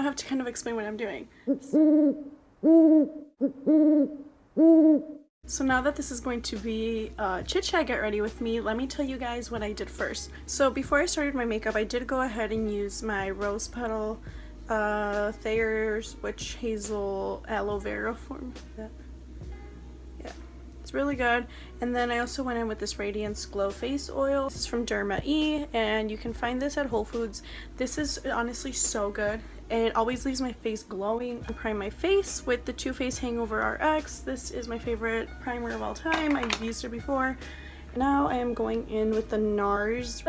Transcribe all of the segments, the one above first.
I have to kind of explain what I'm doing. So now that this is going to be chit chat get ready with me, let me tell you guys what I did first. So before I started my makeup, I did go ahead and use my rose petal Thayer's Witch Hazel aloe vera form. Yeah, it's really good. And then I also went in with this Radiance Glow Face Oil. This is from Derma E, and you can find this at Whole Foods. This is honestly so good. It always leaves my face glowing. I prime my face with the Too Faced Hangover RX. This is my favorite primer of all time. I've used it before. Now I am going in with the NARS.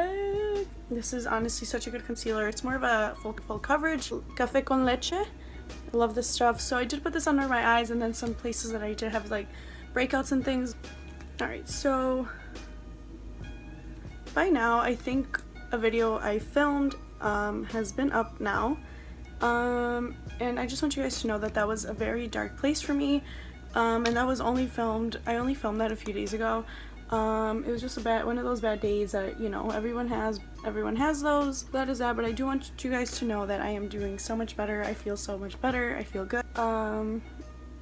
This is honestly such a good concealer. It's more of a full coverage. Café con leche. I love this stuff. So I did put this under my eyes and then some places that I did have like breakouts and things. Alright, so by now I think a video I filmed has been up now. And I just want you guys to know that that was a very dark place for me, and that was only filmed, I only filmed that a few days ago. It was just one of those bad days that, you know, everyone has those. That is that, but I do want you guys to know that I am doing so much better. I feel so much better. I feel good.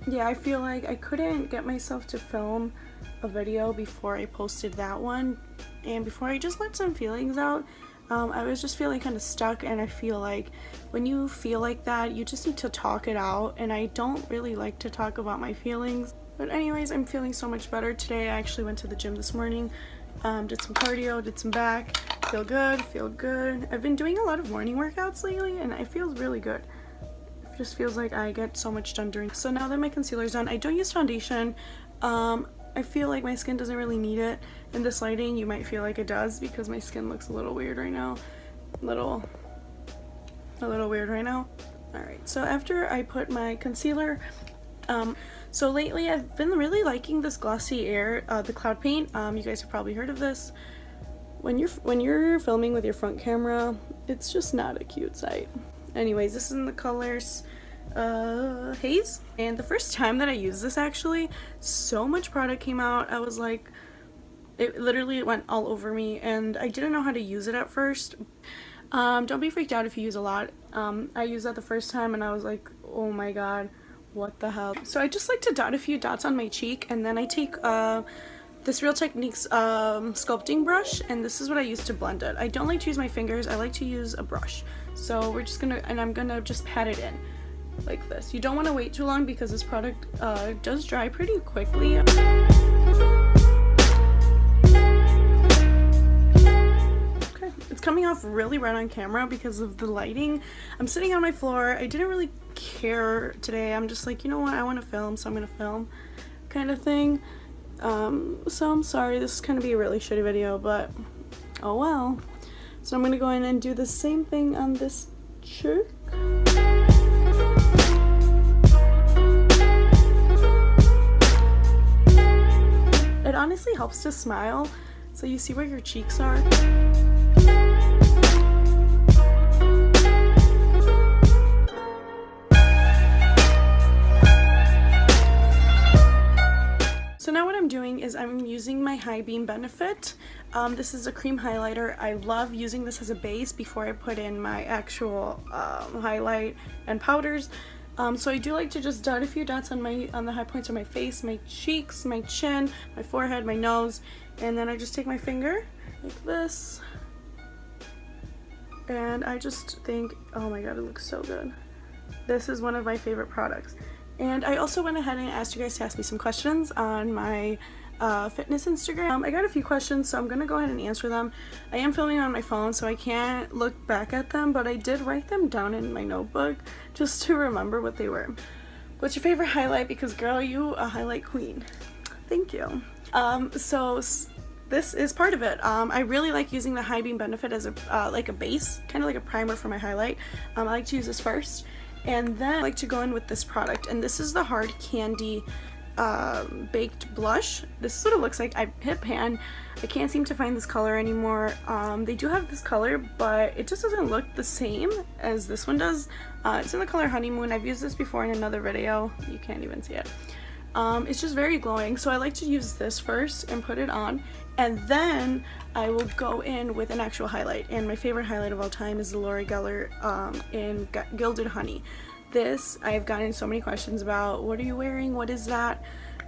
Yeah, I feel like I couldn't get myself to film a video before I posted that one, and before I just let some feelings out. I was just feeling kind of stuck, and I feel like when you feel like that, you just need to talk it out, and I don't really like to talk about my feelings. But anyways, I'm feeling so much better today. I actually went to the gym this morning, did some cardio, did some back. Feel good, feel good. I've been doing a lot of morning workouts lately, and it feels really good. It just feels like I get so much done during. So now that my concealer's done, I don't use foundation. I feel like my skin doesn't really need it. In this lighting, you might feel like it does because my skin looks a little weird right now. A little weird right now. Alright, so after I put my concealer, so lately I've been really liking this Glossy Air, the Cloud Paint. You guys have probably heard of this. When you're filming with your front camera, it's just not a cute sight. Anyways, this is in the colors Haze, and the first time that I used this, actually so much product came out. I was like, it literally went all over me, and I didn't know how to use it at first. Don't be freaked out if you use a lot. I used that the first time and I was like, oh my god, what the hell. So I just like to dot a few dots on my cheek, and then I take this Real Techniques sculpting brush, and this is what I use to blend it. I don't like to use my fingers, I like to use a brush. So we're just gonna, and I'm gonna just pat it in like this. You don't want to wait too long because this product does dry pretty quickly. Okay, it's coming off really red on camera because of the lighting. I'm sitting on my floor. I didn't really care today. I'm just like, you know what, I want to film, so I'm gonna film kind of thing. So I'm sorry, this is gonna be a really shitty video, but oh well. So I'm gonna go in and do the same thing on this cheek. It honestly helps to smile, so you see where your cheeks are. So now what I'm doing is I'm using my High Beam Benefit. This is a cream highlighter. I love using this as a base before I put in my actual highlight and powders. So I do like to just dot a few dots on the high points of my face, my cheeks, my chin, my forehead, my nose, and then I just take my finger like this, and I just think, oh my god, it looks so good. This is one of my favorite products. And I also went ahead and asked you guys to ask me some questions on my fitness Instagram. I got a few questions, so I'm gonna go ahead and answer them. I am filming on my phone, so I can't look back at them, but I did write them down in my notebook just to remember what they were. What's your favorite highlight? Because girl, you a highlight queen. Thank you. So this is part of it. I really like using the High Beam Benefit as a like a base, kind of like a primer for my highlight. I like to use this first, and then I like to go in with this product, and this is the Hard Candy baked blush. This is what it looks like. I hit pan. I can't seem to find this color anymore. They do have this color, but it just doesn't look the same as this one does. It's in the color Honeymoon. I've used this before in another video. You can't even see it. It's just very glowing, so I like to use this first and put it on, and then I will go in with an actual highlight. And my favorite highlight of all time is the Laura Geller in Gilded Honey. This I've gotten so many questions about. What are you wearing? What is that?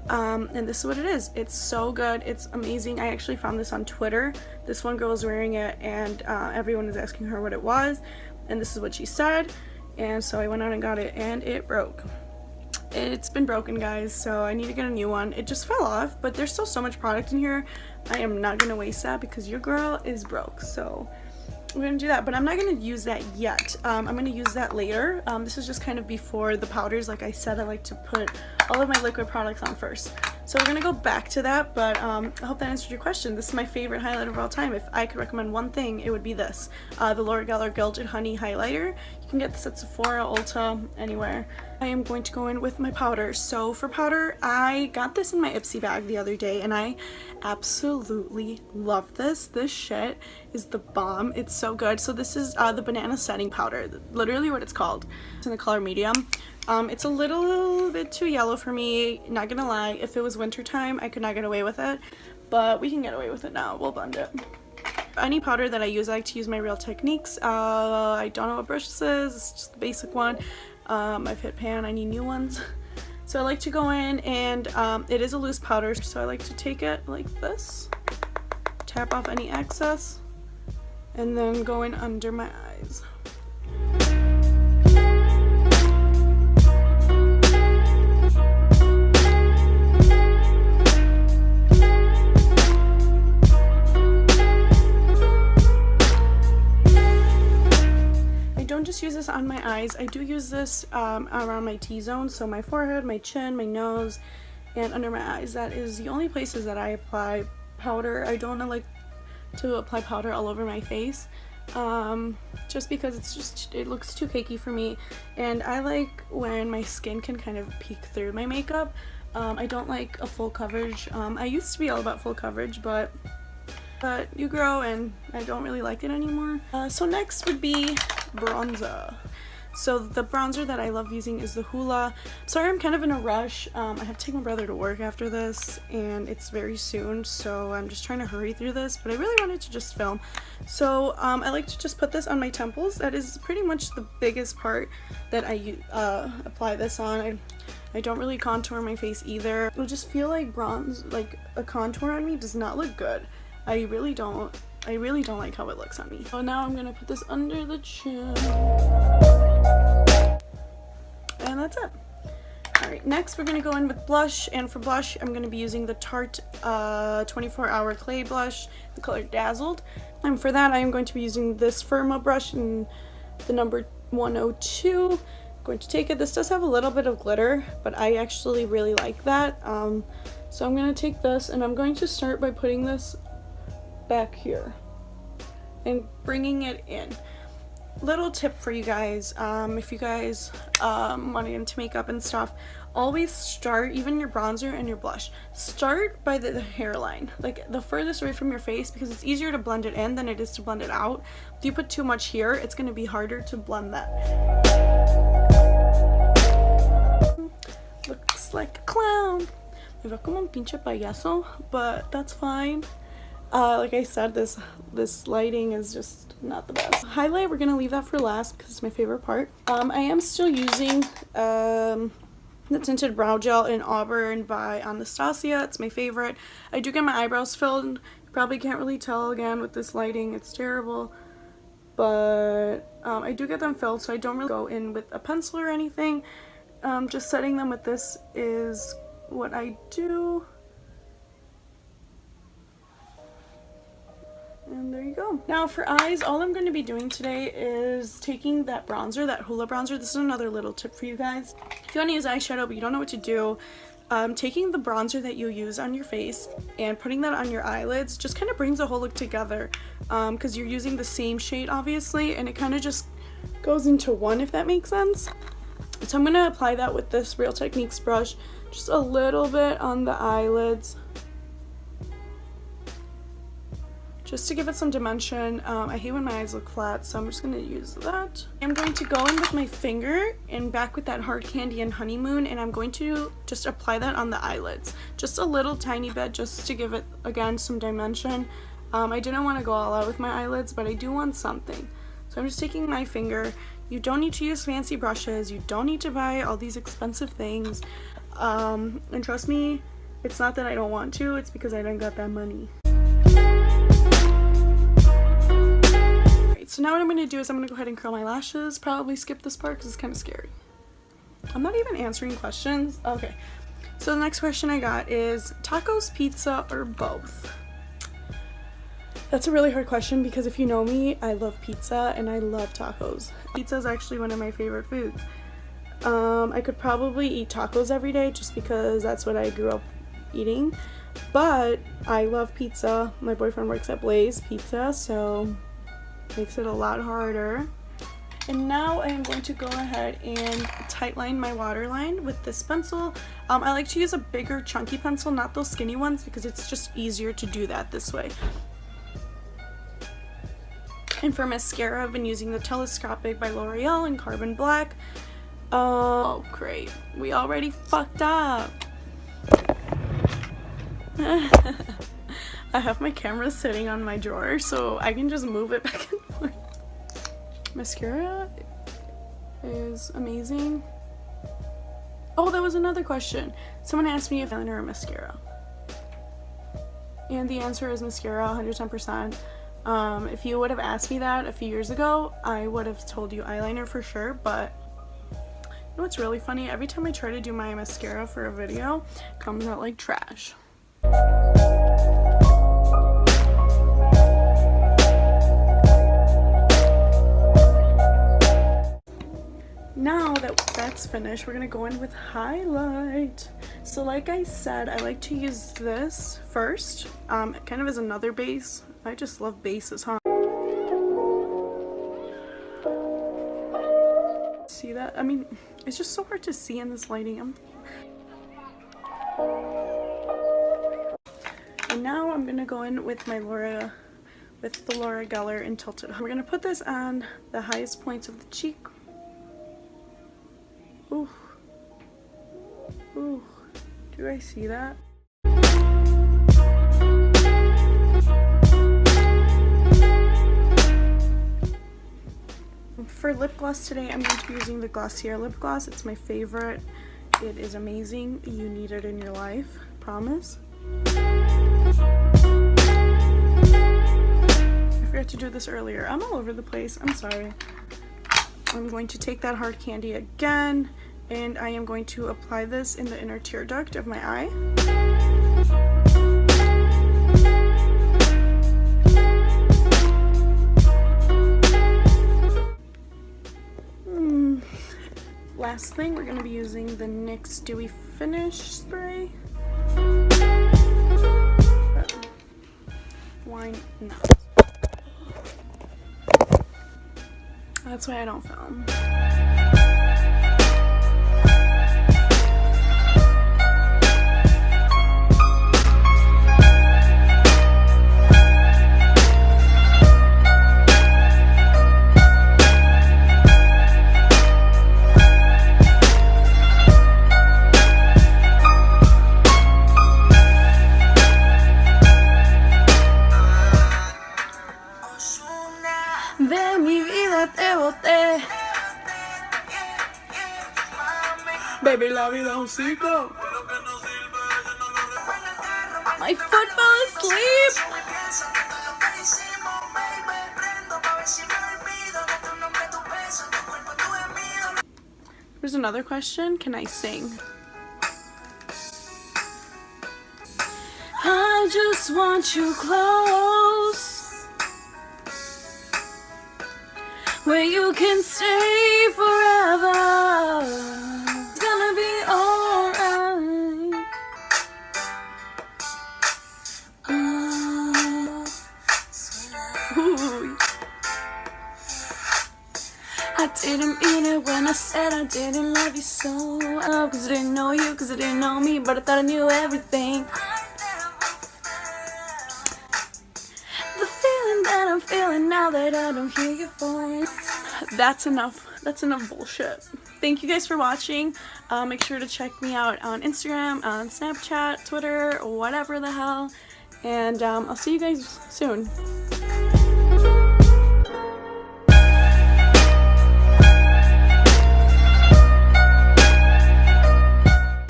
And this is what it is. It's so good. It's amazing. I actually found this on Twitter. This one girl was wearing it, and everyone was asking her what it was, and this is what she said. And so I went out and got it, and it broke. It's been broken, guys, so I need to get a new one. It just fell off, but there's still so much product in here. I am not gonna waste that because your girl is broke, so I'm gonna do that, but I'm not gonna use that yet. I'm gonna use that later. This is just kind of before the powders. Like I said, I like to put all of my liquid products on first. So we're gonna go back to that, but I hope that answered your question. This is my favorite highlighter of all time. If I could recommend one thing, it would be this, the Laura Geller Gilded Honey Highlighter. You can get this at Sephora, Ulta, anywhere. I am going to go in with my powder. So for powder, I got this in my Ipsy bag the other day, and I absolutely love this. This shit is the bomb. It's so good. So this is the banana setting powder, literally what it's called. It's in the color medium. It's a little bit too yellow for me, not gonna lie. If it was winter time, I could not get away with it, but we can get away with it now. We'll blend it. Any powder that I use, I like to use my Real Techniques. I don't know what brush this is. It's just the basic one. I've hit pan. I need new ones. So I like to go in, and it is a loose powder, so I like to take it like this, tap off any excess, and then go in under my eyes. Don't just use this on my eyes. I do use this around my T-zone, so my forehead, my chin, my nose, and under my eyes. That is the only places that I apply powder. I don't like to apply powder all over my face, just because it looks too cakey for me, and I like when my skin can kind of peek through my makeup. I don't like a full coverage. I used to be all about full coverage, but you grow, and I don't really like it anymore. So next would be bronzer. So the bronzer that I love using is the Hoola. Sorry, I'm kind of in a rush. I have to take my brother to work after this, and it's very soon, so I'm just trying to hurry through this, but I really wanted to just film. So I like to just put this on my temples. That is pretty much the biggest part that I apply this on. I don't really contour my face either. I just feel like like a contour on me does not look good. I really don't like how it looks on me. So now I'm gonna put this under the chin. And that's it. Alright, next we're gonna go in with blush, and for blush I'm gonna be using the Tarte 24-hour clay blush, the color Dazzled. And for that I am going to be using this Firma brush in the number 102. I'm going to take it. This does have a little bit of glitter, but I actually really like that. So I'm gonna take this, and I'm going to start by putting this back here and bringing it in. Little tip for you guys, if you guys want to get into makeup and stuff, always start, even your bronzer and your blush, start by the hairline, like the furthest away from your face, because it's easier to blend it in than it is to blend it out. If you put too much here, it's going to be harder to blend that. Looks like a clown. Me veo como un pinche payaso, but that's fine. Like I said, this lighting is just not the best. Highlight, we're gonna leave that for last because it's my favorite part. I am still using the tinted brow gel in Auburn by Anastasia. It's my favorite. I do get my eyebrows filled. You probably can't really tell again with this lighting. It's terrible. But I do get them filled, so I don't really go in with a pencil or anything. Just setting them with this is what I do. And there you go. Now for eyes, all I'm going to be doing today is taking that bronzer, that Hoola bronzer. This is another little tip for you guys. If you want to use eyeshadow but you don't know what to do, taking the bronzer that you use on your face and putting that on your eyelids just kind of brings the whole look together, because you're using the same shade obviously, and it kind of just goes into one, if that makes sense. So I'm going to apply that with this Real Techniques brush, just a little bit on the eyelids. just to give it some dimension. I hate when my eyes look flat, so I'm just going to use that. I'm going to go in with my finger and back with that Hard Candy and Honeymoon, and I'm going to just apply that on the eyelids. Just a little tiny bit, just to give it, again, some dimension. I didn't want to go all out with my eyelids, but I do want something. So I'm just taking my finger. You don't need to use fancy brushes. You don't need to buy all these expensive things. And trust me, it's not that I don't want to, it's because I don't got that money. Alright, so now what I'm going to do is I'm going to go ahead and curl my lashes. Probably skip this part because it's kind of scary. I'm not even answering questions. Okay, so the next question I got is tacos, pizza, or both? That's a really hard question because if you know me, I love pizza and I love tacos. Pizza is actually one of my favorite foods. I could probably eat tacos every day just because that's what I grew up eating, but I love pizza. My boyfriend works at Blaze Pizza, so it makes it a lot harder. And now I am going to go ahead and tightline my waterline with this pencil. I like to use a bigger chunky pencil, not those skinny ones, because it's just easier to do that this way. And for mascara, I've been using the Telescopic by L'Oreal in Carbon Black. Oh, great. We already fucked up. I have my camera sitting on my drawer, so I can just move it back and forth. Mascara is amazing. Oh, that was another question. Someone asked me if eyeliner or mascara. And the answer is mascara, 110%. If you would have asked me that a few years ago, I would have told you eyeliner for sure, but you know what's really funny? Every time I try to do my mascara for a video, it comes out like trash. Now that that's finished, we're gonna go in with highlight. So like I said, I like to use this first, kind of as another base. I just love bases, huh? See that? I mean, it's just so hard to see in this lighting. And now I'm gonna go in with my Laura Geller and Tilted. We're gonna put this on the highest points of the cheek. Ooh. Ooh. Do I see that? For lip gloss today, I'm going to be using the Glossier lip gloss. It's my favorite. It is amazing. You need it in your life. Promise. I forgot to do this earlier. I'm all over the place. I'm sorry. I'm going to take that hard candy again, and I am going to apply this in the inner tear duct of my eye. Last thing, we're going to be using the NYX Dewy Finish Spray. Why not? That's why I don't film. De mi vida te boté. Baby, la vida es un ciclo. My foot fell asleep. Here's another question. Can I sing? I just want you close, where you can stay forever. It's gonna be alright. Ooh. I didn't mean it when I said I didn't love you so. Cause I didn't know you, cause I didn't know me, but I thought I knew everything. The I'm feeling now that I don't hear your voice. That's enough. That's enough bullshit. Thank you guys for watching. Make sure to check me out on Instagram, on Snapchat, Twitter, whatever the hell. And I'll see you guys soon.